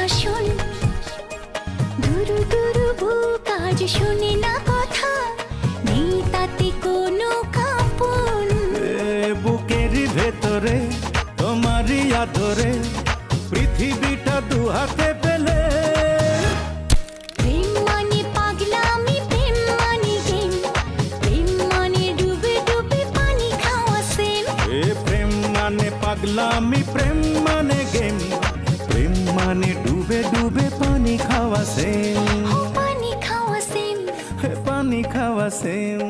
শাসন, দুরু দুরু বুক আজ শোনে না কথা, নেই তাতে কোনো কাঁপন। বুকের ভেতরে তোমারই আদরে পৃথিবীটা দু হাতে পেলে। প্রেম মানে পাগলামি, প্রেম মানে গেম, প্রেম মানে ডুবে ডুবে পানি খাওয়া সেম। প্রেম মানে পাগলামি, প্রেম মানে গেম, প্রেম মানে ডুবে ডুবে পানি খাওয়া সেম। পানি খাওয়া সেম, পানি খাওয়া সেম।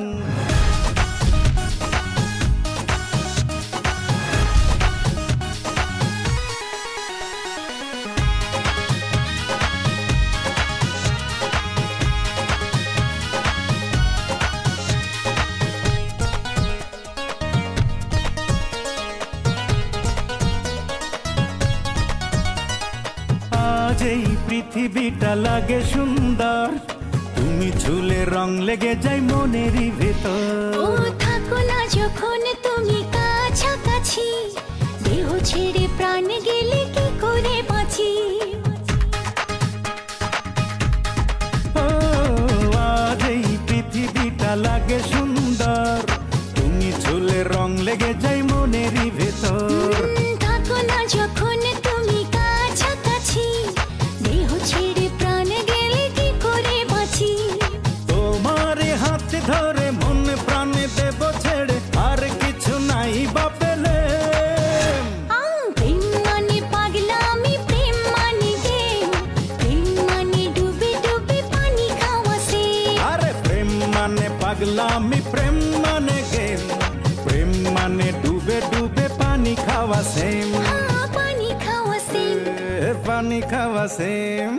আজ এই পৃথিবীটা লাগে সুন্দর, তুমি ছুলে রং লেগে যায় মনেরই ভেতর। ও থাকো না যখন তুমি কাছাকাছি, দেহ ছেড়ে প্রাণ গেলে কি করে বাঁচি। ও আজ এই পৃথিবীটা লাগে সুন্দর, তুমি ছুলে রং লেগে যায় মনেরই ভেতর। থাকো না যখন তুমি কাছাকাছি, দেহ ছেড়ে প্রাণ গেলে কি করে বাঁচি। তোমার হাত ধরে মন প্রাণ দেব ছেড়ে, আর কিছু নাই বা পেলে। প্রেম মানে পাগলামি, প্রেম মানে গেম, প্রেম মানে ডুবে ডুবে পানি খাওয়া সেম। আরে প্রেম মানে পাগলামি, প্রেম মানে গেম, প্রেম মানে ডুবে ডুবে পানি খাওয়া সেম। পানি খাওয়া সেম, পানি খাওয়া সেম।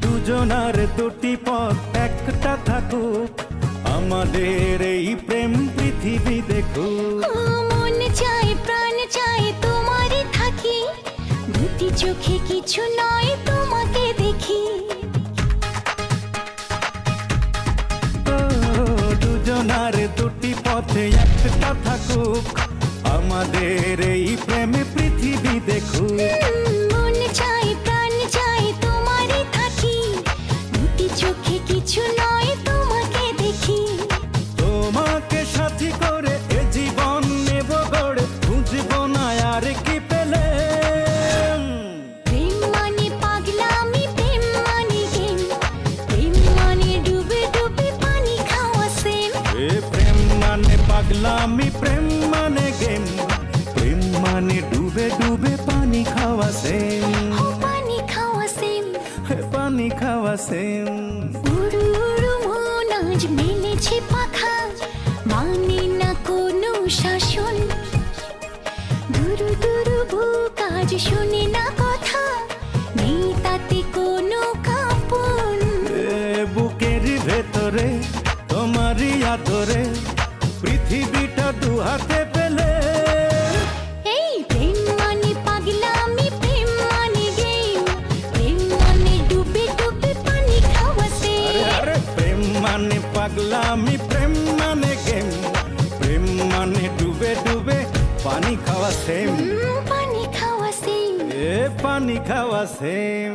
দুজনার দুটি পথ একটা থাকুক, আমাদের এই প্রেম পৃথিবী দেখুক। মন চায় প্রাণ চায় তোমারই থাকি, দুটি চোখে কিছু নয় তোমাকে দেখি। দুজনার দুটি পথে একটা থাকুক, আমাদের এই প্রেম পৃথিবী দেখুক। মন চায় প্রাণ চায় তোমারই থাকি, দুটি চোখে কিছু নয় তোমাকে দেখি। তোমাকে সাথী করে এ জীবন নেব গড়ে, বুঝবো না আর কি পেলে। প্রেম মানে পাগলামি, প্রেম মানে গেম, প্রেম মানে ডুবে ডুবে পানি খাওয়া সেম। প্রেম মানে পাগলামি, প্রেম মানে গেম, প্রেম মানে ডুবে ডুবে পানি খাওয়া সেম। পানি খাওয়া সেম, পানি খাওয়া সেম। উড়ু উড়ু মন আজ মেলেছে পাখা, মানে না কোনো শাসন, দুরু দুরু বুক আজ শোনে না কথা, নেই তাতে কোনো কাঁপন। বুকের ভেতরে তোমারই আদরে পৃথিবীটা দু হাতে পেলে। এই প্রেম মানে পাগলামি, প্রেম মানে গেম, প্রেম মানে ডুবে ডুবে পানি খাওয়া সেম। আরে প্রেম মানে পাগলামি, প্রেম মানে গেম, প্রেম মানে ডুবে ডুবে পানি খাওয়া সেম। পানি খাওয়া সেম, পানি খাওয়া সেম।